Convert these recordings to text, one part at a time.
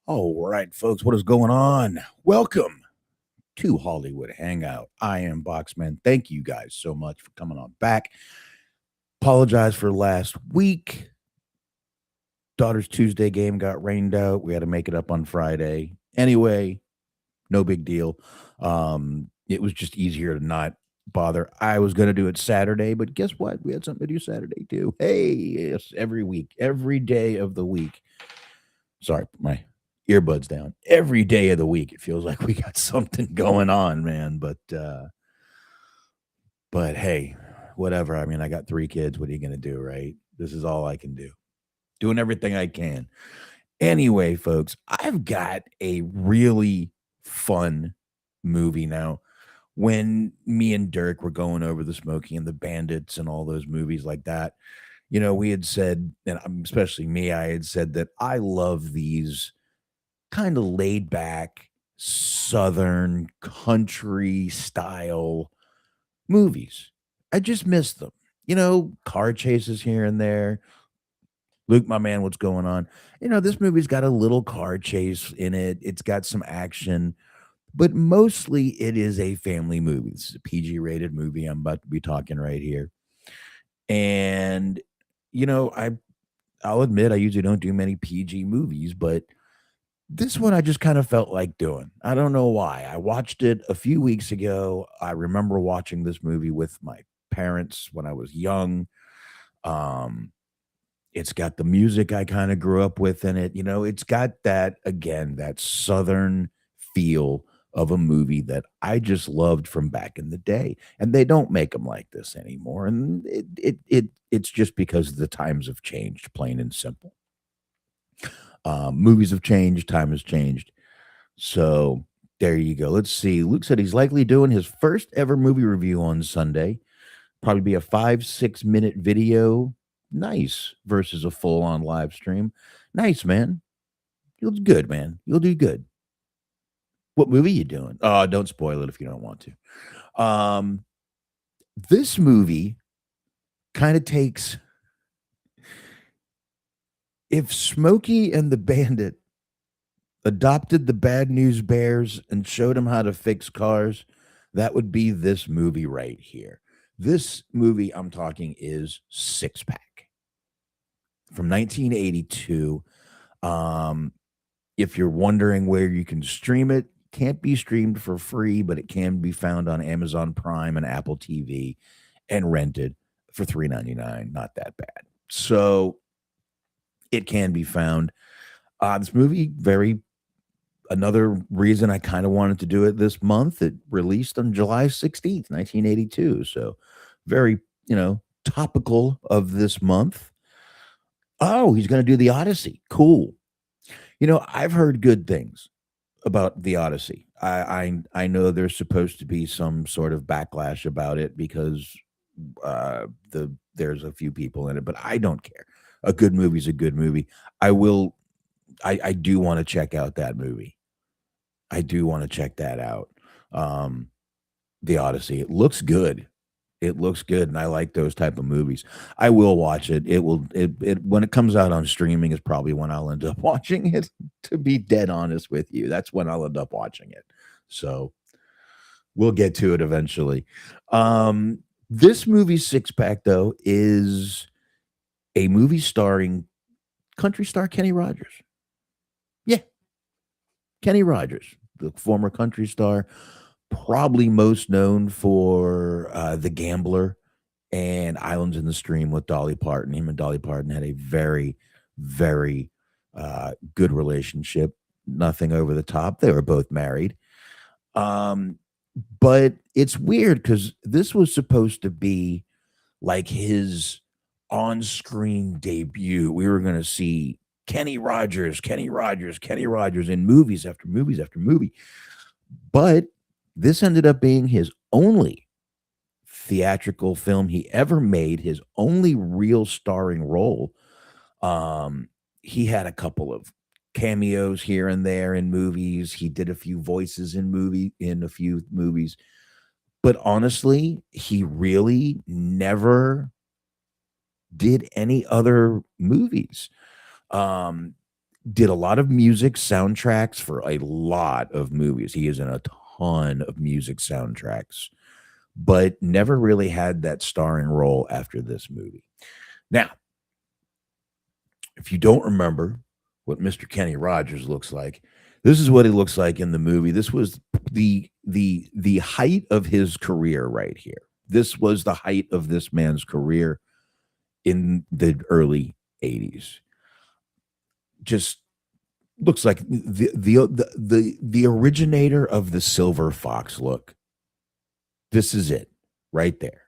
All right, folks, what is going on? Welcome to Hollywood Hangout. I am Boxman. Thank you guys so much for coming on back. Apologize for last week. Daughter's Tuesday game got rained out. We had to make it up on Friday. Anyway, no big deal. It was just easier to not bother. I was going to do it Saturday, but guess what? We had something to do Saturday too. Hey, yes, every week, every day of the week. Sorry, my earbuds down. Every day of the week, it feels like we got something going on, man. But hey, whatever. I mean, I got three kids. What are you gonna do, right? This is all I can do. Doing everything I can. Anyway, folks, I've got a really fun movie now. When me and Dirk were going over the Smokey and the Bandits and all those movies like that, we had said, and especially me, I had said that I love these kind of laid back southern country style movies. I just miss them. Car chases here and there. Luke, my man, what's going on? This movie's got a little car chase in it. It's got some action, but mostly it is a family movie. This is a PG rated movie. I'm about to be talking right here. And, you know, I I'll admit I usually don't do many PG movies, but this one I just kind of felt like doing. I don't know why. I watched it a few weeks ago. I remember watching this movie with my parents when I was young. Um, it's got the music I kind of grew up with in it. It's got that again, that southern feel of a movie that I just loved from back in the day. And they don't make them like this anymore. And it's just because the times have changed, plain and simple. Movies have changed, time has changed. So there you go. Let's see. Luke said he's likely doing his first ever movie review on Sunday. Probably be a 5-6 minute video. Nice versus a full on live stream. Nice, man. You'll do good, man. You'll do good. What movie you doing? Don't spoil it if you don't want to. This movie kind of takes if Smokey and the Bandit adopted the Bad News Bears and showed them how to fix cars, that would be this movie right here. This movie I'm talking is Six Pack from 1982. Um, if you're wondering where you can stream it, can't be streamed for free, but it can be found on Amazon Prime and Apple TV and rented for $3.99. Not that bad. So it can be found. This movie, very another reason I kind of wanted to do it this month. It released on July 16th, 1982. So very, topical of this month. Oh, he's going to do the Odyssey. Cool. I've heard good things about the Odyssey. I know there's supposed to be some sort of backlash about it because there's a few people in it, but I don't care. A good movie's a good movie. I do want to check out that movie. I do want to check that out. Um, the Odyssey. It looks good. It looks good, and I like those type of movies. I will watch it. It will it when it comes out on streaming is probably when I'll end up watching it, to be dead honest with you. That's when I'll end up watching it. So, we'll get to it eventually. This movie Six Pack though is a movie starring country star Kenny Rogers. Yeah, Kenny Rogers, the former country star, probably most known for The Gambler and Islands in the Stream with Dolly Parton. Him and Dolly Parton had a very, very good relationship. Nothing over the top. They were both married. Um, but it's weird because this was supposed to be like his on screen debut. We were going to see Kenny Rogers, Kenny Rogers, Kenny Rogers in movies after movies after movie. But this ended up being his only theatrical film he ever made, his only real starring role. He had a couple of cameos here and there in movies. He did a few voices in a few movies. But honestly, he really never did any other movies. Um, did a lot of music soundtracks for a lot of movies. He is in a ton of music soundtracks, but never really had that starring role after this movie. Now, if you don't remember what Mr. Kenny Rogers looks like, this is what he looks like in the movie. This was the height of his career right here. This was the height of this man's career in the early 80s. Just looks like the originator of the silver fox look. This is it right there.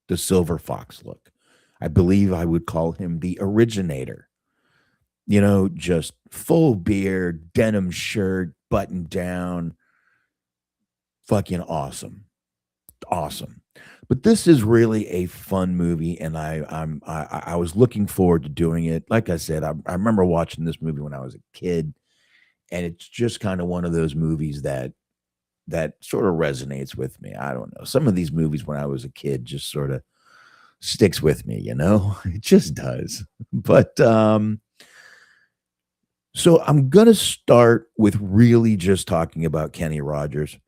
The silver fox look. I believe I would call him the originator. You know, just full beard, denim shirt, button down. Fucking awesome. Awesome. But this is really a fun movie, and I was looking forward to doing it. Like I said, I remember watching this movie when I was a kid, and it's just kind of one of those movies that sort of resonates with me. I don't know. Some of these movies when I was a kid just sort of sticks with me, you know? It just does. But so I'm going to start with really just talking about Kenny Rogers.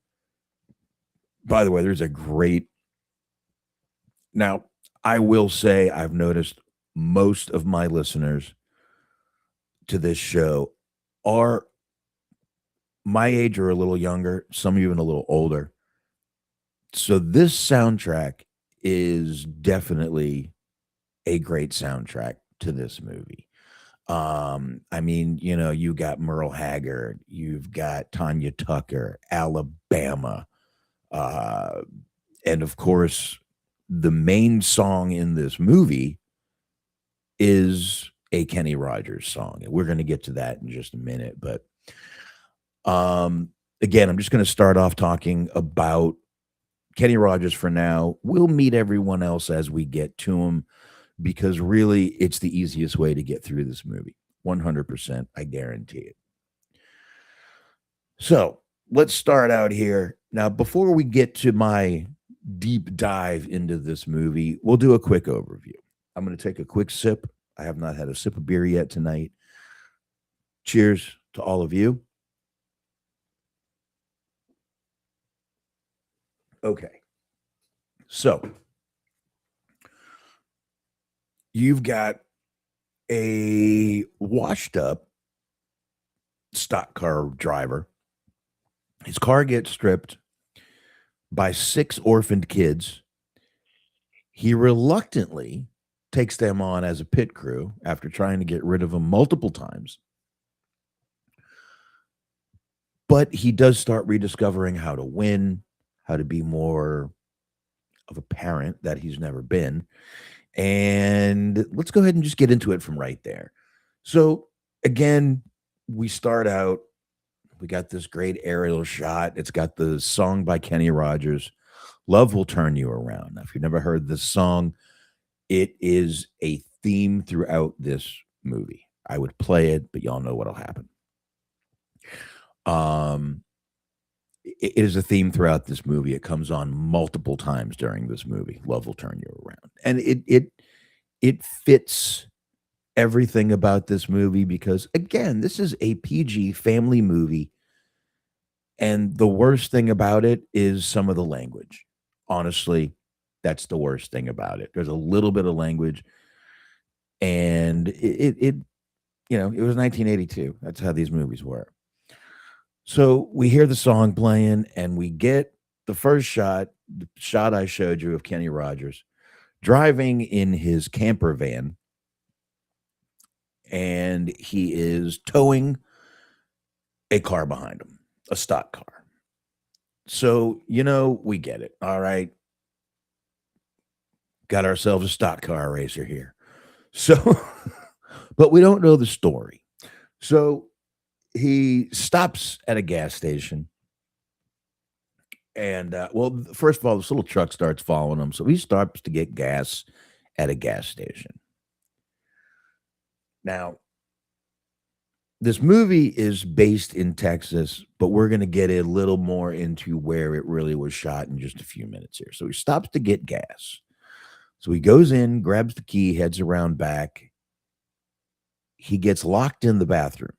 By the way, there's a great. Now, I will say I've noticed most of my listeners to this show are my age or a little younger, some even a little older. So this soundtrack is definitely a great soundtrack to this movie. I mean, you know, you got Merle Haggard, you've got Tanya Tucker, Alabama, uh, and of course, the main song in this movie is a Kenny Rogers song. And we're going to get to that in just a minute. But again, I'm just going to start off talking about Kenny Rogers for now. We'll meet everyone else as we get to him because really it's the easiest way to get through this movie. 100%, I guarantee it. So let's start out here. Now, before we get to my deep dive into this movie, we'll do a quick overview. I'm going to take a quick sip. I have not had a sip of beer yet tonight. Cheers to all of you. Okay. So you've got a washed up stock car driver. His car gets stripped by 6 orphaned kids. He reluctantly takes them on as a pit crew after trying to get rid of them multiple times. But he does start rediscovering how to win, how to be more of a parent that he's never been. And let's go ahead and just get into it from right there. So, again, we start out, we got this great aerial shot. It's got the song by Kenny Rogers, Love Will Turn You Around. Now, if you've never heard this song, it is a theme throughout this movie. I would play it, but y'all know what'll happen. It is a theme throughout this movie. It comes on multiple times during this movie. Love Will Turn You Around. And it fits everything about this movie because again, this is a PG family movie. And the worst thing about it is some of the language. Honestly, that's the worst thing about it. There's a little bit of language and it you know, it was 1982. That's how these movies were. So we hear the song playing and we get the first shot, the shot I showed you of Kenny Rogers driving in his camper van, and he is towing a car behind him, a stock car. So, you know, we get it. All right. Got ourselves a stock car racer here. So, but we don't know the story. So he stops at a gas station. And, well, first of all, this little truck starts following him. So he stops to get gas at a gas station. Now, this movie is based in Texas, but we're going to get a little more into where it really was shot in just a few minutes here. So he stops to get gas. So he goes in, grabs the key, heads around back. he gets locked in the bathroom,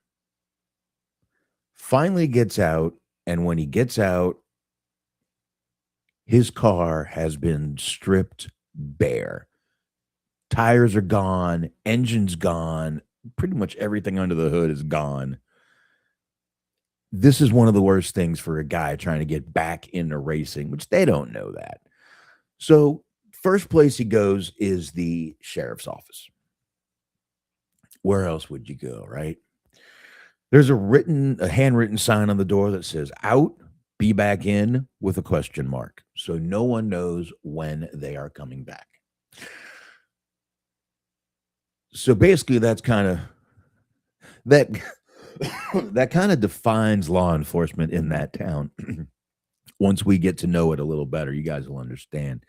finally gets out, and when he gets out, his car has been stripped bare. Tires are gone, engine's gone, pretty much everything under the hood is gone. This is one of the worst things for a guy trying to get back into racing, which they don't know that. So, first place he goes is the sheriff's office. Where else would you go, right? There's a handwritten sign on the door that says out, be back in with a question mark. So no one knows when they are coming back. So basically that's kind of that that kind of defines law enforcement in that town. Once we get to know it a little better, you guys will understand.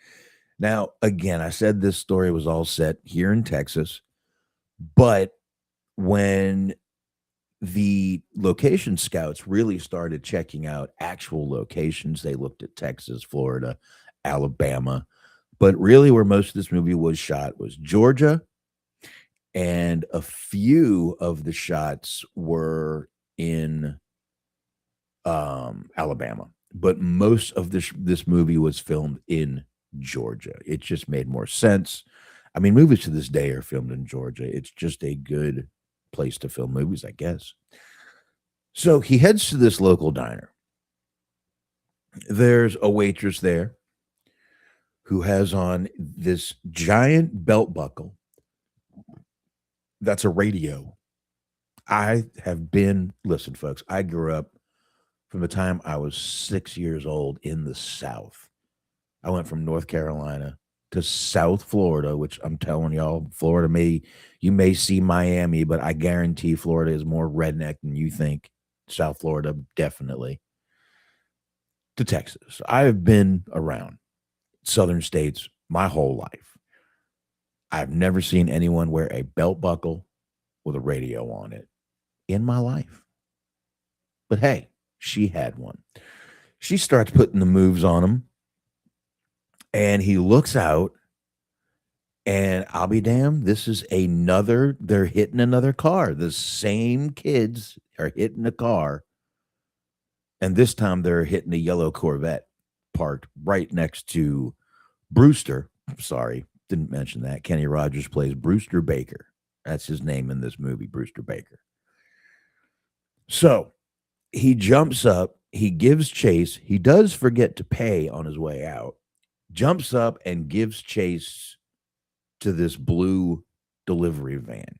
Now, again, I said this story was all set here in Texas, but when the location scouts really started checking out actual locations, they looked at Texas, Florida, Alabama, but really where most of this movie was shot was Georgia, and a few of the shots were in Alabama, but most of this movie was filmed in Georgia. It just made more sense. I mean, movies to this day are filmed in Georgia. It's just a good place to film movies, I guess. So he heads to this local diner. There's a waitress there who has on this giant belt buckle. That's a radio. Listen, folks, I grew up from the time I was 6 years old in the South. I went from North Carolina to South Florida, which I'm telling y'all, you may see Miami, but I guarantee Florida is more redneck than you think. South Florida, definitely. To Texas. I have been around southern states my whole life. I've never seen anyone wear a belt buckle with a radio on it in my life. But hey, she had one. She starts putting the moves on him, and he looks out, and I'll be damned, they're hitting another car. The same kids are hitting a car, and this time they're hitting a yellow Corvette parked right next to Brewster. Sorry, didn't mention that. Kenny Rogers plays Brewster Baker. That's his name in this movie, Brewster Baker. So he jumps up, he gives chase. He does forget to pay on his way out, jumps up and gives chase to this blue delivery van.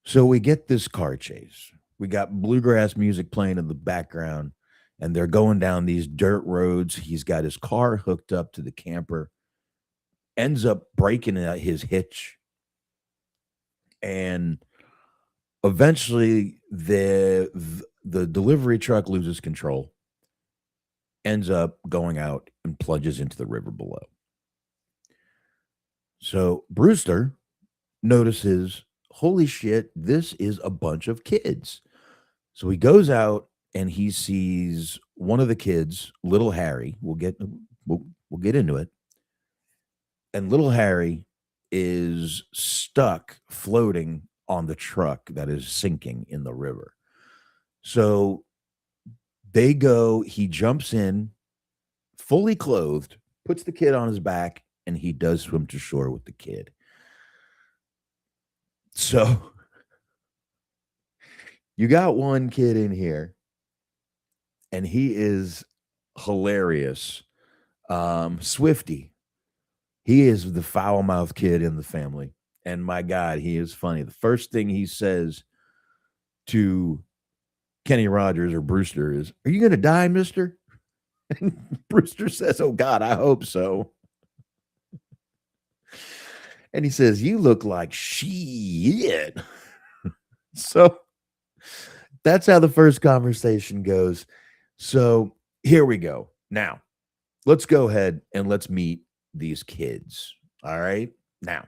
So we get this car chase. We got bluegrass music playing in the background, and they're going down these dirt roads. He's got his car hooked up to the camper, ends up breaking his hitch, and eventually the delivery truck loses control, ends up going out and plunges into the river below. So Brewster notices, holy shit, this is a bunch of kids. So he goes out and he sees one of the kids, little Harry. We'll get into it. And little Harry is stuck floating on the truck that is sinking in the river. So he jumps in fully clothed, puts the kid on his back, and he does swim to shore with the kid. So you got one kid in here, and he is hilarious. Swifty. He is the foul-mouthed kid in the family. And my God, he is funny. The first thing he says to Kenny Rogers or Brewster is, "Are you going to die, mister?" And Brewster says, "Oh, God, I hope so." And he says, "You look like shit." So that's how the first conversation goes. So here we go. Now, let's go ahead and let's meet these kids. All right. Now,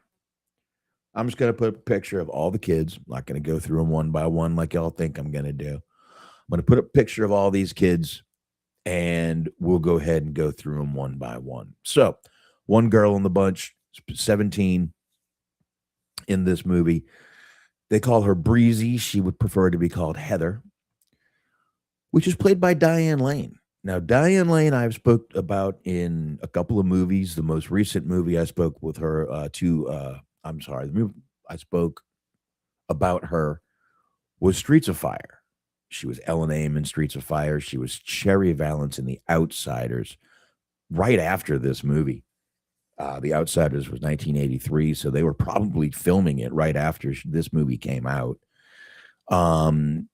I'm just going to put a picture of all the kids. I'm not going to go through them one by one like y'all think I'm going to do. I'm going to put a picture of all these kids, and we'll go ahead and go through them one by one. So, one girl in the bunch, 17 in this movie. They call her Breezy. She would prefer to be called Heather, which is played by Diane Lane. Now, Diane Lane, I've spoke about in a couple of movies. The most recent movie I spoke with her I'm sorry, the movie I spoke about her was Streets of Fire. She was Ellen Aim in Streets of Fire. She was Cherry Valance in The Outsiders right after this movie. The Outsiders was 1983, so they were probably filming it right after this movie came out. And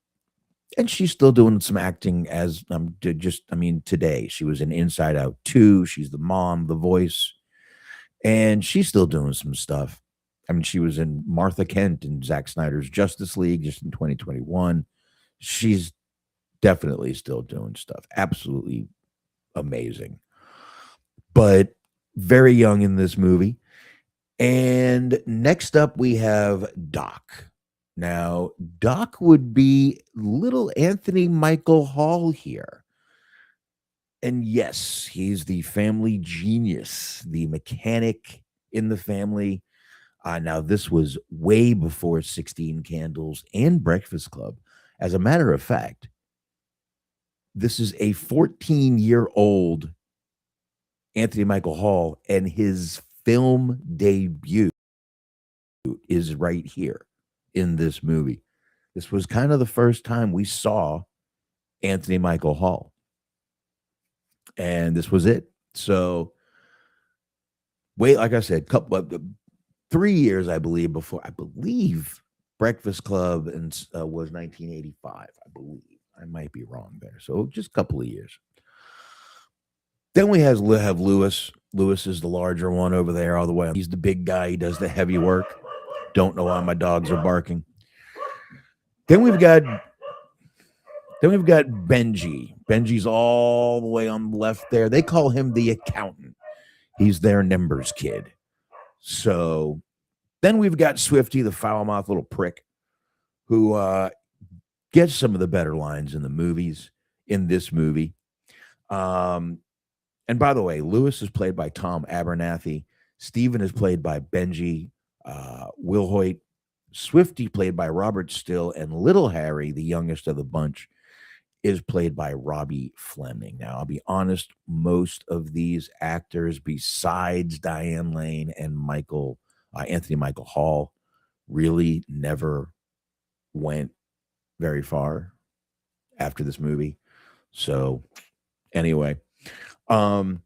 she's still doing some acting as today. She was in Inside Out 2. She's the mom, the voice, and she's still doing some stuff. I mean, she was in Martha Kent in Zack Snyder's Justice League just in 2021. She's definitely still doing stuff. Absolutely amazing. But very young in this movie. And next up, we have Doc. Now, Doc would be little Anthony Michael Hall here. And yes, he's the family genius, the mechanic in the family. Now, this was way before 16 Candles and Breakfast Club. As a matter of fact, this is a 14-year-old Anthony Michael Hall, and his film debut is right here in this movie. This was kind of the first time we saw Anthony Michael Hall. And this was it. So, like I said, 3 years, I believe, before Breakfast Club was 1985, I believe. I might be wrong there. So just a couple of years. Then we have Lewis. Lewis is the larger one over there all the way. He's the big guy. He does the heavy work. Don't know why my dogs are barking. Then we've got Benji. Benji's all the way on the left there. They call him the accountant. He's their numbers kid. So then we've got Swifty, the foul-mouthed little prick, who gets some of the better lines in this movie. And by the way, Lewis is played by Tom Abernathy. Steven is played by Benji Wilhoit. Swifty played by Robert Still. And Little Harry, the youngest of the bunch, is played by Robbie Fleming. Now, I'll be honest, most of these actors, besides Diane Lane and Anthony Michael Hall, really never went very far after this movie. So anyway, so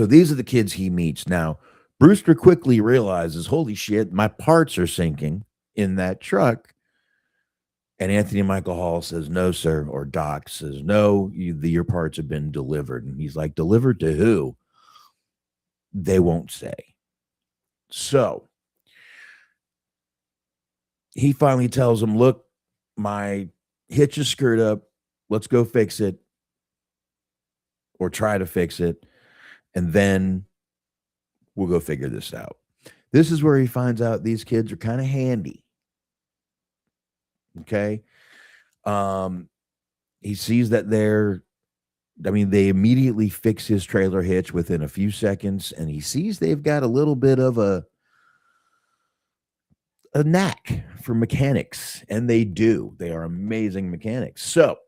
these are the kids he meets. Now, Brewster quickly realizes, holy shit, my parts are sinking in that truck. And Anthony Michael Hall says, no, sir. Or Doc says, no, your parts have been delivered. And he's like, delivered to who? They won't say. So he finally tells him, look, my hitch is screwed up. Let's go fix it. Or try to fix it. And then we'll go figure this out. This is where he finds out these kids are kind of handy. Okay. He sees that they immediately fix his trailer hitch within a few seconds, and he sees they've got a little bit of a knack for mechanics, and they do. They are amazing mechanics. So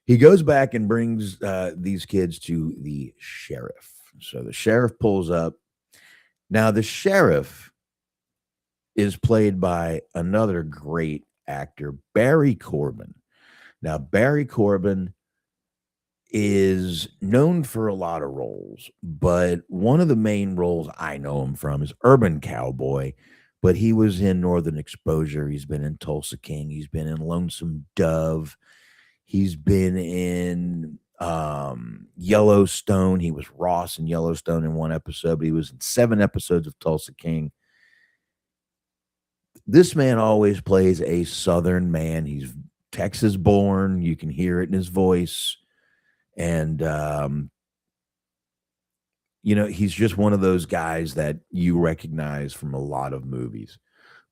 he goes back and brings these kids to the sheriff. So the sheriff pulls up. Now, the sheriff is played by another great actor, Barry Corbin. Now, Barry Corbin is known for a lot of roles, but one of the main roles I know him from is Urban Cowboy, but he was in Northern Exposure. He's been in Tulsa King. He's been in Lonesome Dove. He's been in Yellowstone. He was Ross in Yellowstone in one episode, but he was in 7 episodes of Tulsa King. This man always plays a Southern man. He's Texas born. You can hear it in his voice. And, he's just one of those guys that you recognize from a lot of movies.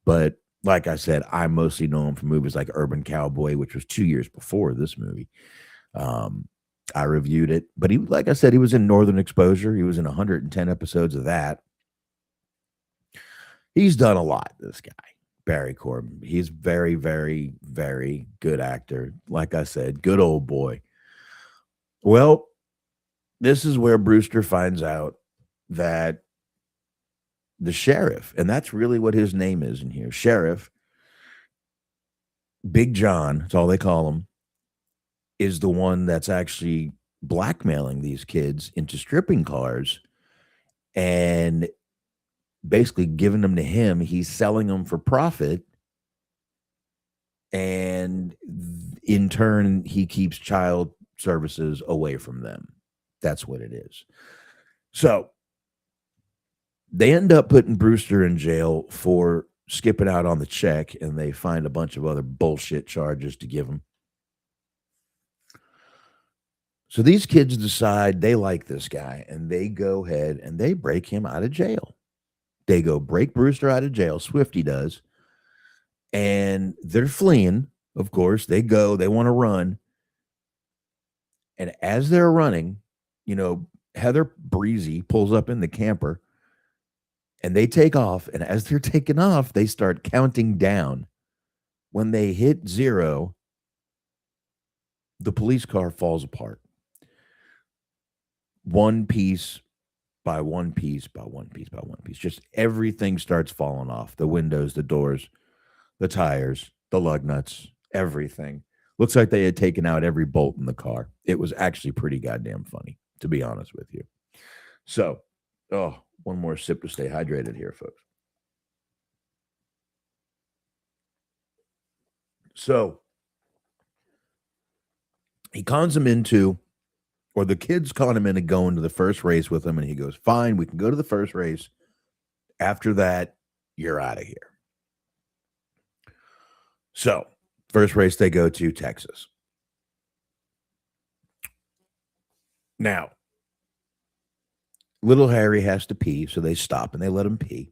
But like I said, I mostly know him from movies like Urban Cowboy, which was 2 years before this movie. I reviewed it. But like I said, he was in Northern Exposure. He was in 110 episodes of that. He's done a lot, this guy, Barry Corbin. He's very, very, very good actor. Like I said, good old boy. Well, this is where Brewster finds out that the sheriff, and that's really what his name is in here, Sheriff Big John, that's all they call him, is the one that's actually blackmailing these kids into stripping cars and basically giving them to him. He's selling them for profit. And in turn, he keeps child services away from them. That's what it is. So they end up putting Brewster in jail for skipping out on the check, and they find a bunch of other bullshit charges to give him. So these kids decide they like this guy, and they go ahead and they break him out of jail. They go break Brewster out of jail. Swifty does. And they're fleeing, of course. They want to run. And as they're running, Heather Breezy pulls up in the camper and they take off. And as they're taking off, they start counting down. When they hit 0, the police car falls apart. One piece by one piece by one piece by one piece. Just everything starts falling off. The windows, the doors, the tires, the lug nuts, everything. Looks like they had taken out every bolt in the car. It was actually pretty goddamn funny, to be honest with you. So, one more sip to stay hydrated here, folks. So, he cons him into, or the kids con him into going to the first race with him, and he goes, fine, we can go to the first race. After that, you're out of here. So, first race they go to, Texas. Now, little Harry has to pee, so they stop and they let him pee.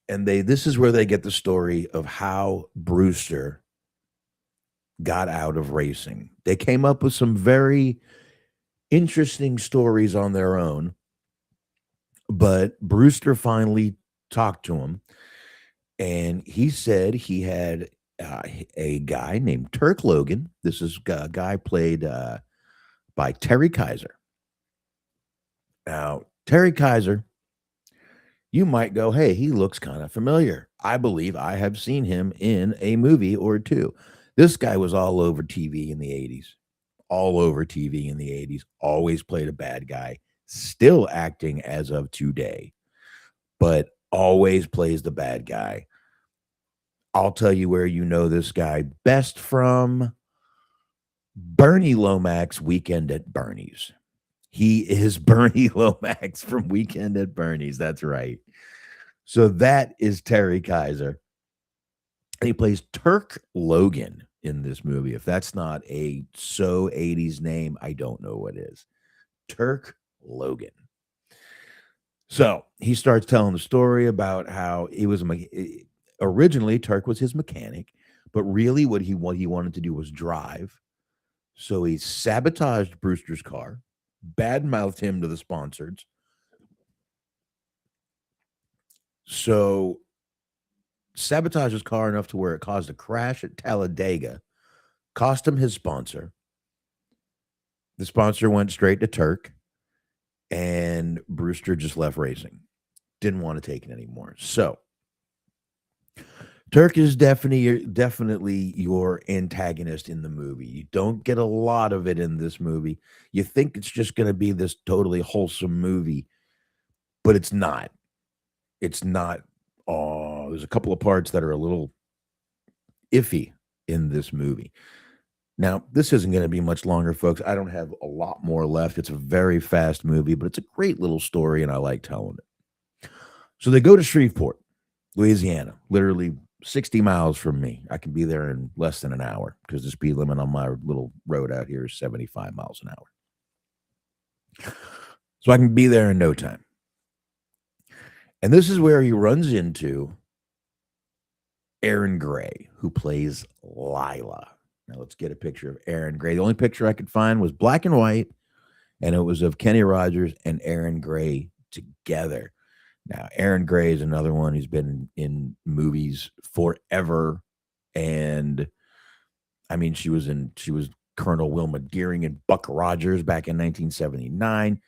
And this is where they get the story of how Brewster got out of racing. They came up with some very interesting stories on their own, but Brewster finally talked to him, and he said he had a guy named Turk Logan. This is a guy played by Terry Kaiser. Now, Terry Kaiser, you might go, hey, he looks kind of familiar. I believe I have seen him in a movie or two. This guy was all over TV in the 80s. All over TV in the 80s. Always played a bad guy. Still acting as of today. But always plays the bad guy. I'll tell you where you know this guy best from. Bernie Lomax, Weekend at Bernie's. He is Bernie Lomax from Weekend at Bernie's. That's right. So that is Terry Kaiser. And he plays Turk Logan in this movie. If that's not a so 80s name, I don't know what is. Turk Logan. So he starts telling the story about how he was originally Turk was his mechanic, but really what he wanted to do was drive. So he sabotaged Brewster's car, badmouthed him to the sponsors. So sabotaged his car enough to where it caused a crash at Talladega, cost him his sponsor. The sponsor went straight to Turk, and Brewster just left racing. Didn't want to take it anymore. So Turk is definitely your antagonist in the movie. You don't get a lot of it in this movie. You think it's just going to be this totally wholesome movie, but it's not. It's not. Oh, there's a couple of parts that are a little iffy in this movie. Now, this isn't going to be much longer, folks. I don't have a lot more left. It's a very fast movie, but it's a great little story, and I like telling it. So they go to Shreveport, Louisiana, literally 60 miles from me. I can be there in less than an hour because the speed limit on my little road out here is 75 miles an hour. So I can be there in no time. And this is where he runs into Aaron Gray, who plays Lila. Now let's get a picture of Aaron Gray. The only picture I could find was black and white, and it was of Kenny Rogers and Aaron Gray together. Now, Aaron Gray is another one who's been in movies forever. And I mean, she was Colonel Wilma Deering in Buck Rogers back in 1979.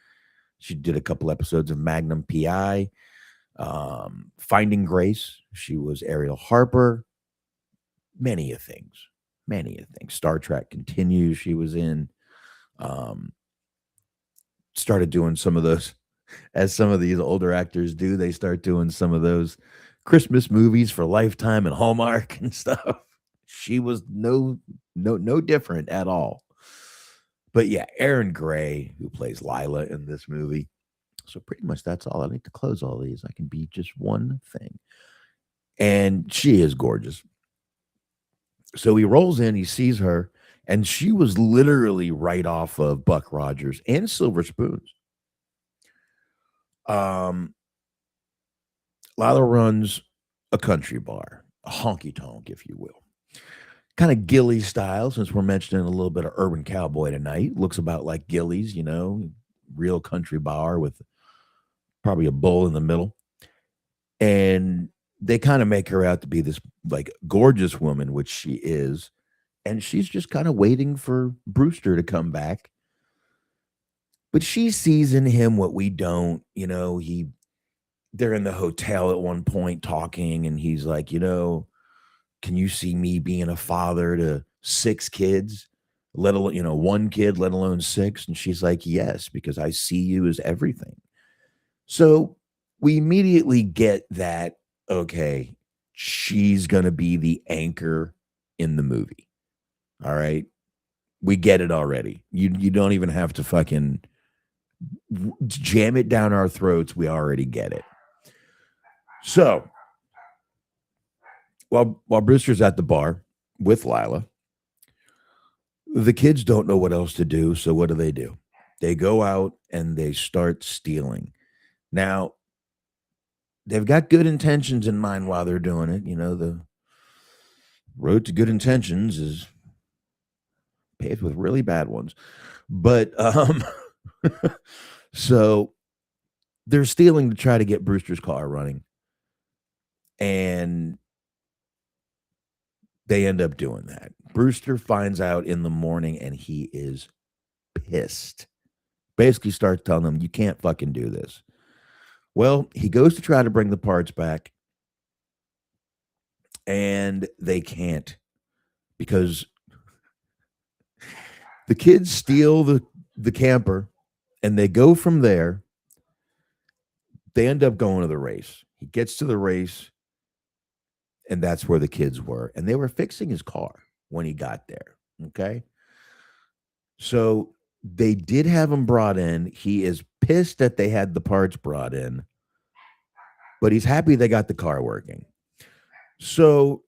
She did a couple episodes of Magnum PI. Finding Grace. She was Ariel Harper. Many of things. Many of things. Star Trek Continues. She was in. Um, Started doing some of those, as some of these older actors do. They start doing some of those Christmas movies for Lifetime and Hallmark and stuff. She was no different at all. But yeah, Aaron Gray, who plays Lila in this movie. So pretty much that's all. I need to close all these. I can be just one thing. And she is gorgeous. So he rolls in, he sees her, and she was literally right off of Buck Rogers and Silver Spoons. Lila runs a country bar, a honky tonk, if you will. Kind of Gilly style, since we're mentioning a little bit of Urban Cowboy tonight. Looks about like Gilly's, you know, real country bar with probably a bull in the middle. And they kind of make her out to be this like gorgeous woman, which she is. And she's just kind of waiting for Brewster to come back. But she sees in him what we don't, you know, they're in the hotel at one point talking, and he's like, you know, can you see me being a father to 6 kids, let alone, you know, 1 kid, let alone 6? And she's like, yes, because I see you as everything. So we immediately get that, okay, she's going to be the anchor in the movie. All right. We get it already. You don't even have to fucking jam it down our throats. We already get it. So while Brewster's at the bar with Lila, the kids don't know what else to do. So what do? They go out and they start stealing. Now, they've got good intentions in mind while they're doing it. You know, the road to good intentions is paved with really bad ones. But so they're stealing to try to get Brewster's car running. And they end up doing that. Brewster finds out in the morning and he is pissed. Basically starts telling them, you can't fucking do this. Well, he goes to try to bring the parts back, and they can't, because the kids steal the camper, and they go from there. They end up going to the race. He gets to the race, and that's where the kids were. And they were fixing his car when he got there. Okay. So they did have him brought in. He is pissed that they had the parts brought in, but he's happy they got the car working. So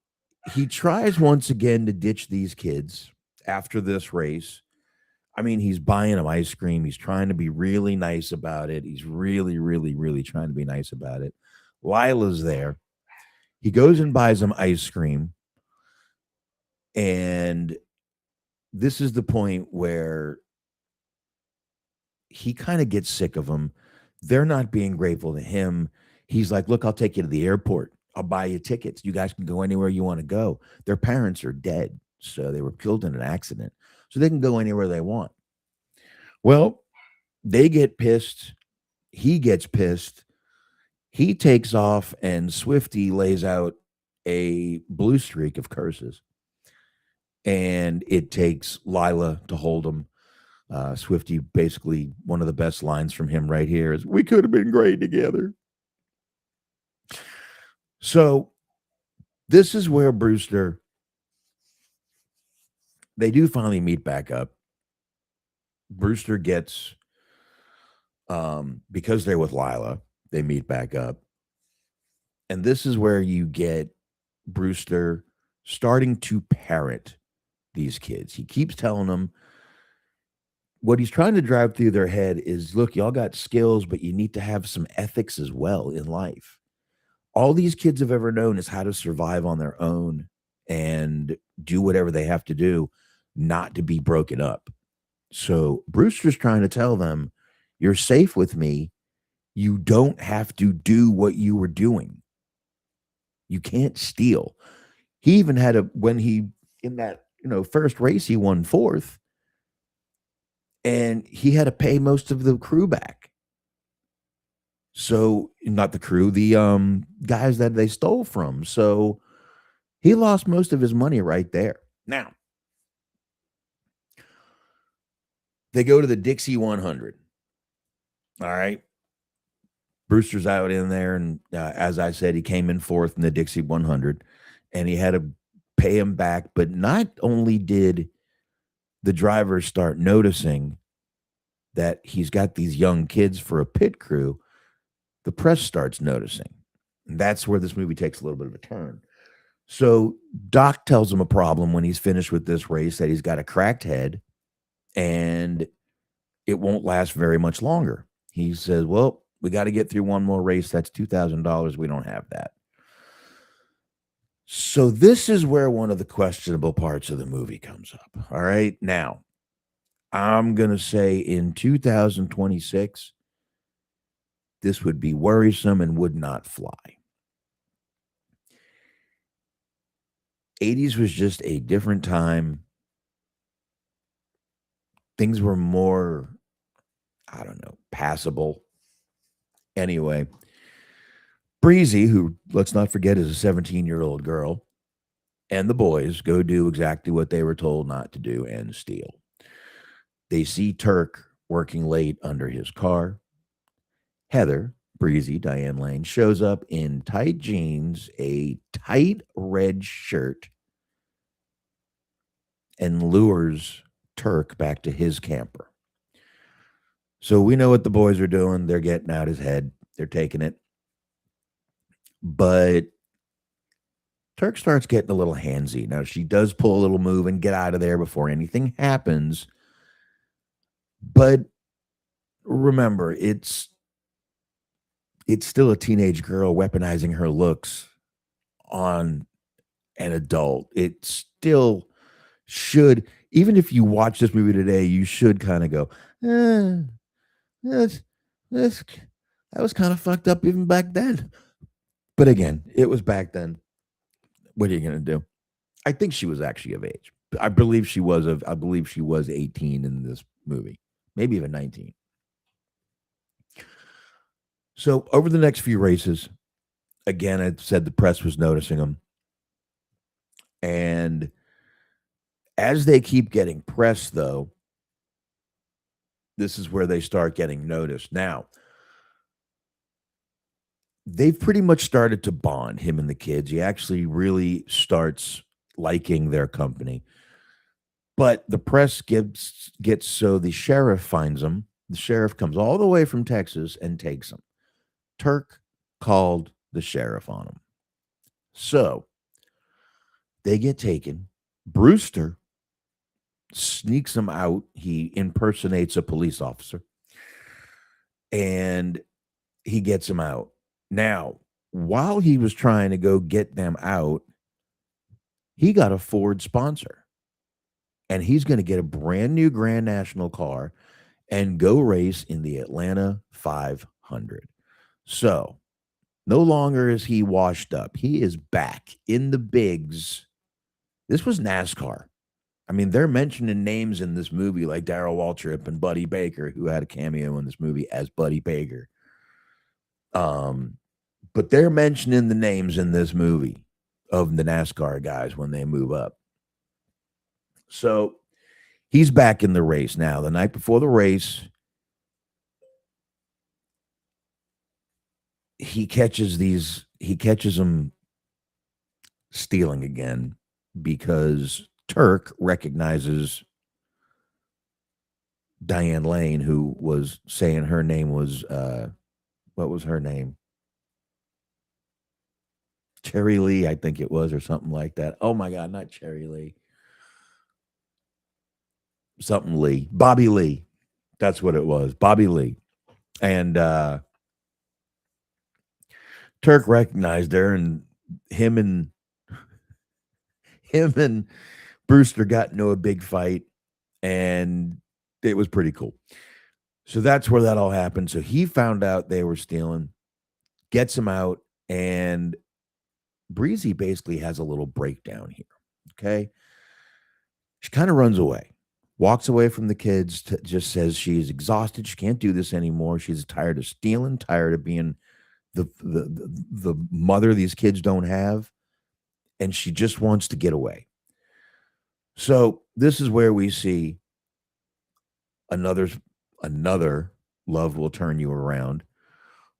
he tries once again to ditch these kids after this race. I mean, he's buying them ice cream. He's trying to be really nice about it. He's really, really, really trying to be nice about it. Lila's there. He goes and buys them ice cream. And this is the point where he kind of gets sick of them. They're not being grateful to him. He's like, look, I'll take you to the airport. I'll buy you tickets. You guys can go anywhere you want to go. Their parents are dead. So they were killed in an accident. So they can go anywhere they want. Well, they get pissed. He gets pissed. He takes off, and Swifty lays out a blue streak of curses. And it takes Lila to hold him. Swifty, basically, one of the best lines from him right here is, we could have been great together. So this is where Brewster, they do finally meet back up. Brewster gets, because they're with Lila, they meet back up. And this is where you get Brewster starting to parent these kids. He keeps telling them, what he's trying to drive through their head is, look, y'all got skills, but you need to have some ethics as well in life. All these kids have ever known is how to survive on their own and do whatever they have to do, not to be broken up. So Brewster's trying to tell them, you're safe with me You don't have to do what you were doing. You can't steal. He even had when he, in that, first race, he won fourth and he had to pay most of the crew back. So, not the crew, the guys that they stole from. So, he lost most of his money right there. Now, they go to the Dixie 100. All right. Brewster's out in there. And as I said, he came in fourth in the Dixie 100 and he had to pay him back. But not only did the drivers start noticing that he's got these young kids for a pit crew, the press starts noticing. And that's where this movie takes a little bit of a turn. So Doc tells him a problem when he's finished with this race, that he's got a cracked head and it won't last very much longer. He says, well, we got to get through one more race. That's $2,000. We don't have that. So this is where one of the questionable parts of the movie comes up. All right. Now, I'm going to say in 2026, this would be worrisome and would not fly. 80s was just a different time. Things were more, I don't know, passable. Anyway, Breezy, who, let's not forget, is a 17-year-old girl, and the boys go do exactly what they were told not to do and steal. They see Turk working late under his car. Heather, Breezy, Diane Lane, shows up in tight jeans, a tight red shirt, and lures Turk back to his camper. So we know what the boys are doing. They're getting out his head. They're taking it. But Turk starts getting a little handsy. Now, she does pull a little move and get out of there before anything happens. But remember, it's still a teenage girl weaponizing her looks on an adult. It still should, even if you watch this movie today, you should kind of go, that's, that was kind of fucked up even back then. But again, it was back then. What are you going to do? I think she was actually of age. I believe she was 18 in this movie, maybe even 19. So over the next few races, again, I said the press was noticing them. And as they keep getting pressed, though, this is where they start getting noticed. Now, they've pretty much started to bond, him and the kids. He actually really starts liking their company. But the press gets so the sheriff finds him. The sheriff comes all the way from Texas and takes him. Turk called the sheriff on him. So they get taken. Brewster sneaks him out. He impersonates a police officer. And he gets him out. Now, while he was trying to go get them out, he got a Ford sponsor. And he's going to get a brand new Grand National car and go race in the Atlanta 500. So, no longer is he washed up. He is back in the bigs. This was NASCAR. I mean, they're mentioning names in this movie like Darrell Waltrip and Buddy Baker, who had a cameo in this movie as Buddy Baker. But they're mentioning the names in this movie of the NASCAR guys when they move up. So he's back in the race now. The night before the race, he catches them stealing again because Turk recognizes Diane Lane, who was saying her name was, what was her name? Cherry Lee, I think it was, or something like that. Oh my God, not Cherry Lee. Something Lee. Bobby Lee. That's what it was. Bobby Lee. And Turk recognized her, and him and Brewster got into a big fight, and it was pretty cool. So that's where that all happened. So he found out they were stealing, gets him out, and Breezy basically has a little breakdown here. Okay. She kind of runs away, walks away from the kids, just says she's exhausted. She can't do this anymore. She's tired of stealing, tired of being the mother these kids don't have, and she just wants to get away. So this is where we see another another love will turn you around,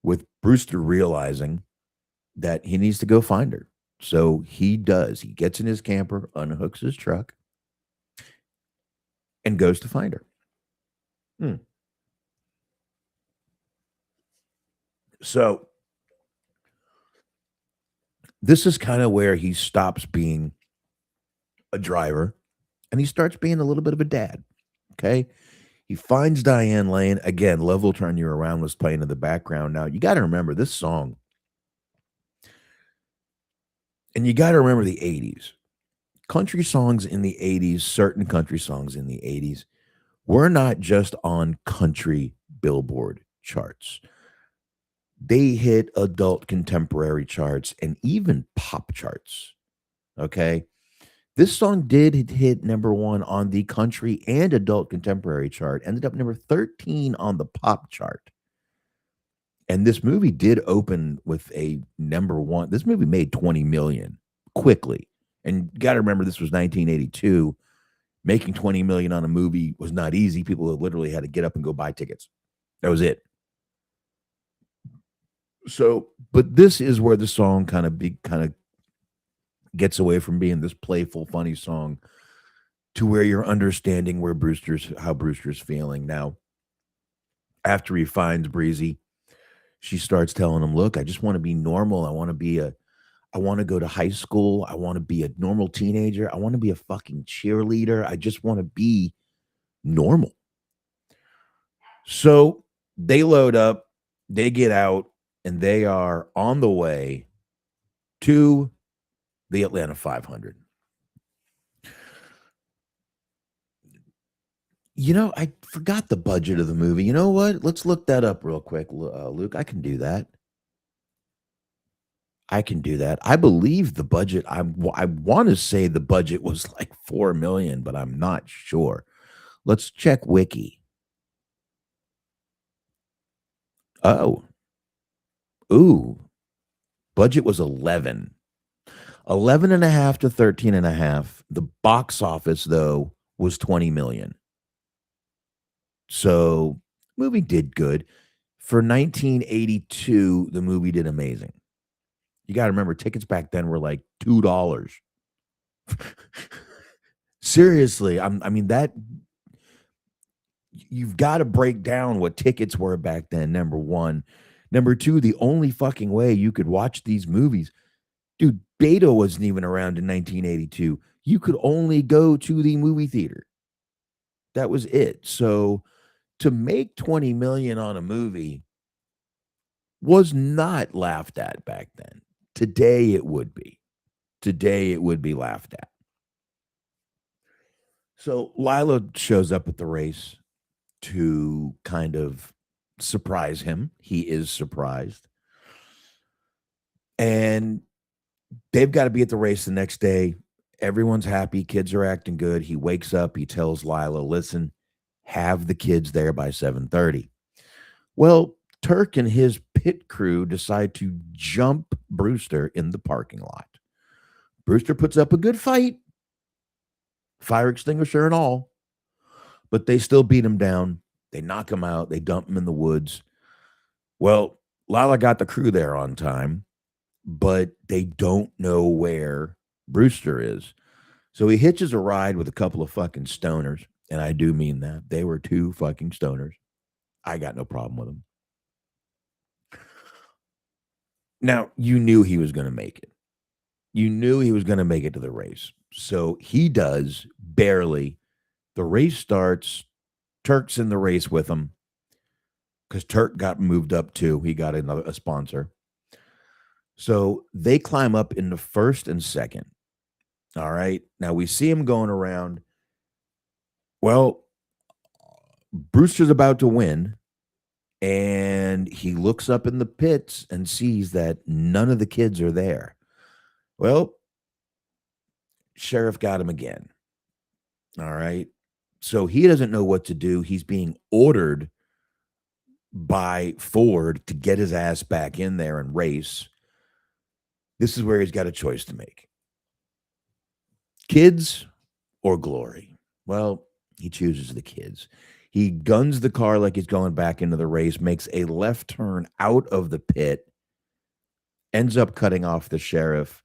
with Brewster realizing that he needs to go find her. So he does. He gets in his camper, unhooks his truck, and goes to find her. Hmm. So this is kind of where he stops being a driver and he starts being a little bit of a dad. Okay. He finds Diane Lane. Again, Love Will Turn You Around was playing in the background. Now, you got to remember this song, and you got to remember the 80s. Country songs in the 80s, certain country songs in the 80s, were not just on country Billboard charts. They hit adult contemporary charts and even pop charts. Okay. This song did hit number one on the country and adult contemporary chart, ended up number 13 on the pop chart. And this movie did open with a number one. This movie made 20 million quickly. And you got to remember, this was 1982. Making 20 million on a movie was not easy. People literally had to get up and go buy tickets. That was it. So, but this is where the song kind of gets away from being this playful, funny song to where you're understanding how Brewster's feeling. Now, after he finds Breezy, she starts telling him, "Look, I just want to be normal. I want to go to high school. I want to be a normal teenager. I want to be a fucking cheerleader. I just want to be normal." So they load up, they get out, and they are on the way to the Atlanta 500. I forgot the budget of the movie. You know what? Let's look that up real quick, Luke. I can do that. I can do that. I believe the budget. I want to say the budget was like 4 million, but I'm not sure. Let's check Wiki. Oh, ooh, budget was 11 and a half to 13 and a half. The box office though was 20 million. So movie did good. For 1982, the movie did amazing. You got to remember, tickets back then were like $2. Seriously, I mean that you've got to break down what tickets were back then. Number one, number two, the only fucking way you could watch these movies, dude. Beta wasn't even around in 1982. You could only go to the movie theater. That was it. So to make 20 million on a movie was not laughed at back then. Today it would be. Today it would be laughed at. So Lila shows up at the race to kind of surprise him. He is surprised. And they've got to be at the race the next day. Everyone's happy. Kids are acting good. He wakes up. He tells Lila, "Listen, have the kids there by 7:30." Well, Turk and his pit crew decide to jump Brewster in the parking lot. Brewster puts up a good fight, fire extinguisher and all, but they still beat him down. They knock him out. They dump him in the woods. Well, Lila got the crew there on time, but they don't know where Brewster is. So he hitches a ride with a couple of fucking stoners. And I do mean that. They were two fucking stoners. I got no problem with them. Now, you knew he was going to make it. You knew he was going to make it to the race. So he does, barely. The race starts. Turk's in the race with him because Turk got moved up too. He got a sponsor. So they climb up into first and second. All right. Now we see him going around. Well, Brewster's about to win, and he looks up in the pits and sees that none of the kids are there. Well, sheriff got him again. All right. So he doesn't know what to do. He's being ordered by Ford to get his ass back in there and race. This is where he's got a choice to make: kids or glory. Well, he chooses the kids. He guns the car like he's going back into the race, makes a left turn out of the pit, ends up cutting off the sheriff.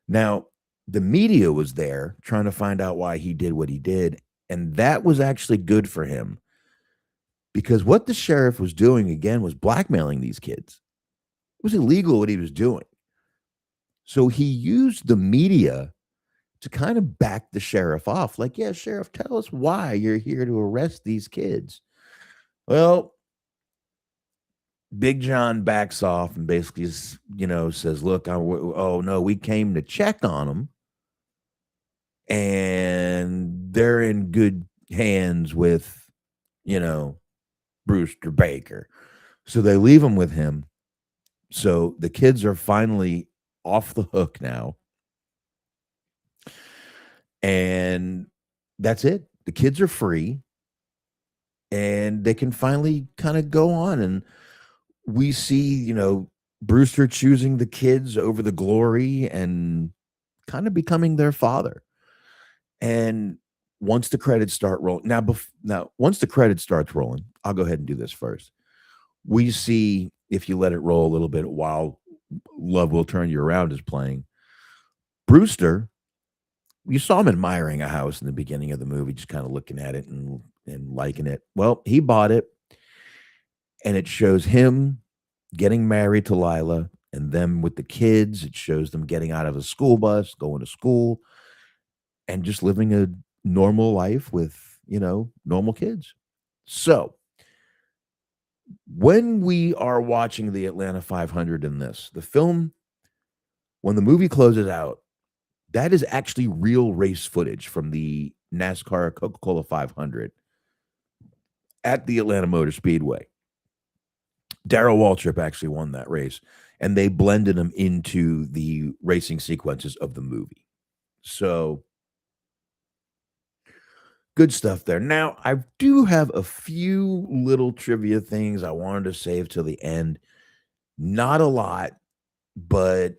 Now, the media was there trying to find out why he did what he did, and that was actually good for him, because what the sheriff was doing again was blackmailing these kids. It was illegal what he was doing. So he used the media to kind of back the sheriff off. Like, yeah, sheriff, tell us why you're here to arrest these kids. Well, Big John backs off and basically, says, look, oh no, we came to check on them, and they're in good hands with, Brewster Baker. So they leave him with him. So the kids are finally off the hook now. And that's it. The kids are free, and they can finally kind of go on. And we see, Brewster choosing the kids over the glory and kind of becoming their father. And once the credits start rolling, once the credits starts rolling, I'll go ahead and do this first. We see, if you let it roll a little bit while Love Will Turn You Around is playing, Brewster, you saw him admiring a house in the beginning of the movie, just kind of looking at it and liking it. Well, he bought it, and it shows him getting married to Lila, and them with the kids. It shows them getting out of a school bus, going to school, and just living a normal life with, normal kids. So when we are watching the Atlanta 500 in this, the film, when the movie closes out, that is actually real race footage from the NASCAR Coca-Cola 500 at the Atlanta Motor Speedway. Darrell Waltrip actually won that race, and they blended them into the racing sequences of the movie. So good stuff there. Now, I do have a few little trivia things I wanted to save till the end. Not a lot, but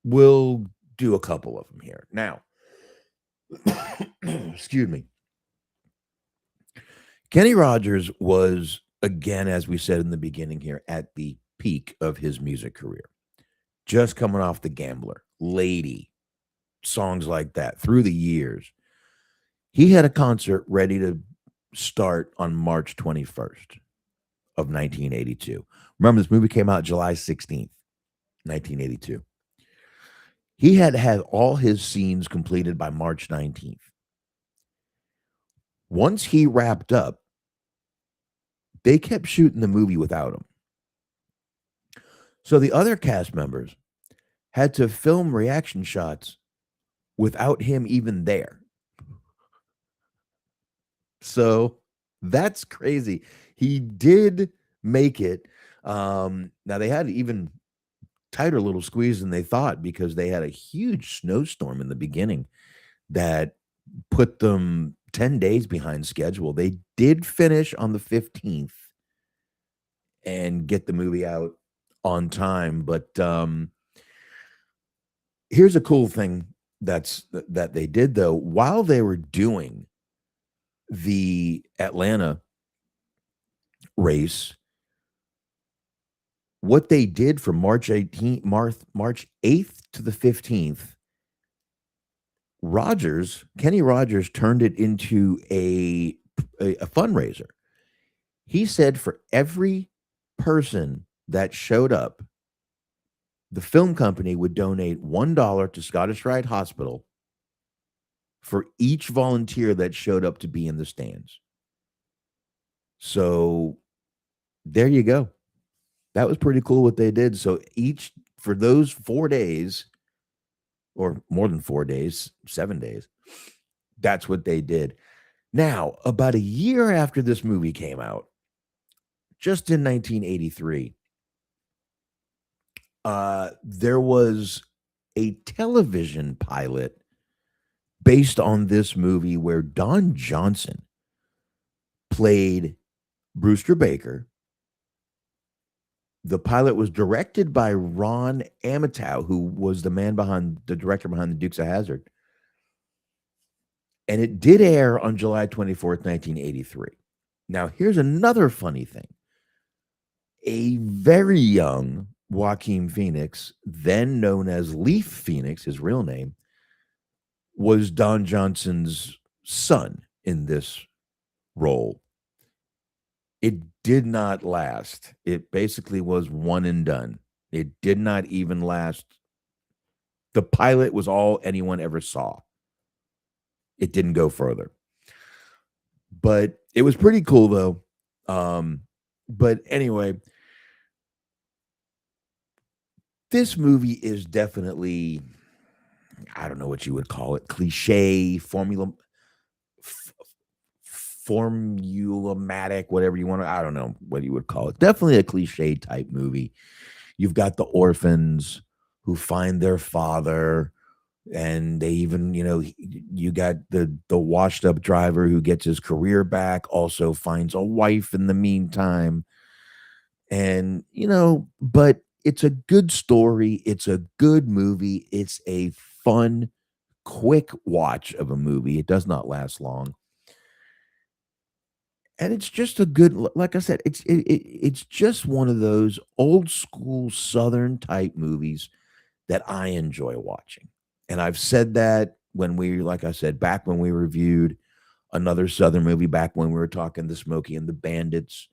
we'll do a couple of them here. Now, excuse me. Kenny Rogers was, again, as we said in the beginning here, at the peak of his music career. Just coming off The Gambler, Lady, songs like that through the years. He had a concert ready to start on March 21st of 1982. Remember, this movie came out July 16th, 1982. He had all his scenes completed by March 19th. Once he wrapped up, they kept shooting the movie without him. So the other cast members had to film reaction shots without him even there. So that's crazy. He did make it. Now they had even tighter little squeeze than they thought, because they had a huge snowstorm in the beginning that put them 10 days behind schedule. They did finish on the 15th and get the movie out on time. But here's a cool thing that they did, though. While they were doing the Atlanta race, what they did from March 8th to the 15th, Kenny Rogers turned it into a fundraiser. He said for every person that showed up, the film company would donate $1 to Scottish Rite Hospital for each volunteer that showed up to be in the stands. So there you go. That was pretty cool what they did. So for those 4 days, or more than 4 days, 7 days, that's what they did. Now, about a year after this movie came out, just in 1983, there was a television pilot based on this movie where Don Johnson played Brewster Baker. The pilot was directed by Ron Amatow, who was the director behind the Dukes of Hazzard. And it did air on July 24th, 1983. Now, here's another funny thing. A very young Joaquin Phoenix, then known as Leaf Phoenix, his real name, was Don Johnson's son in this role. It did not last. It basically was one and done. It did not even last. The pilot was all anyone ever saw. It didn't go further. But it was pretty cool, though. But anyway, this movie is definitely, I don't know what you would call it, cliche, formulamatic, whatever you want to, I don't know what you would call it. Definitely a cliche type movie. You've got the orphans who find their father, and they even, you got the washed up driver who gets his career back, also finds a wife in the meantime. And, but it's a good story. It's a good movie. It's a fun, quick watch of a movie. It does not last long. And it's just a good, like I said, it's just one of those old school Southern type movies that I enjoy watching. And I've said that like I said, back when we reviewed another Southern movie, back when we were talking The Smokey and the Bandits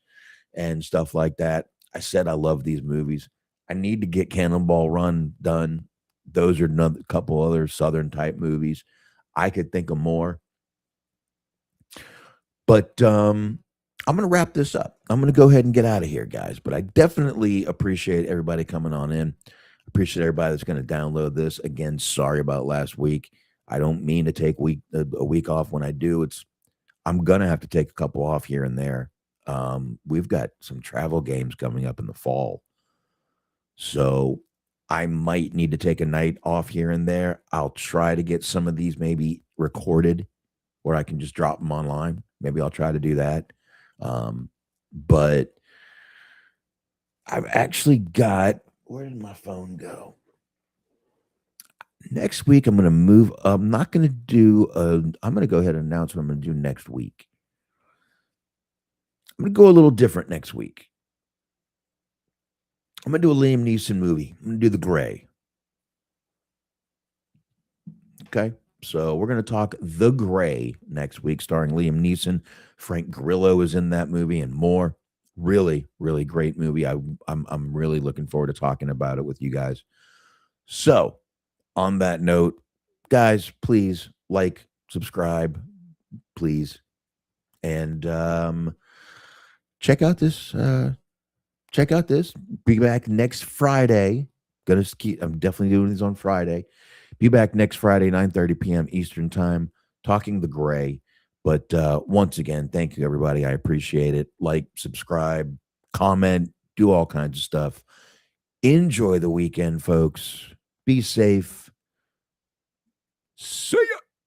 and stuff like that. I said I love these movies. I need to get Cannonball Run done. Those are a couple other Southern type movies. I could think of more. But I'm going to wrap this up. I'm going to go ahead and get out of here, guys. But I definitely appreciate everybody coming on in. Appreciate everybody that's going to download this. Again, sorry about last week. I don't mean to take a week off. When I do, I'm going to have to take a couple off here and there. We've got some travel games coming up in the fall. So I might need to take a night off here and there. I'll try to get some of these maybe recorded where I can just drop them online. Maybe I'll try to do that. But I've actually got, where did my phone go? Next week, I'm going to move. I'm not going to I'm going to go ahead and announce what I'm going to do next week. I'm going to go a little different next week. I'm going to do a Liam Neeson movie. I'm going to do The Gray. Okay. So we're going to talk The Gray next week, starring Liam Neeson. Frank Grillo is in that movie and more. Really, really great movie. I'm really looking forward to talking about it with you guys. So on that note, guys, please like, subscribe, please. And check out this. Be back next Friday. I'm definitely doing these on Friday. Be back next Friday, 9:30 p.m. Eastern time, talking The Gray. But once again, thank you, everybody. I appreciate it. Like, subscribe, comment, do all kinds of stuff. Enjoy the weekend, folks. Be safe.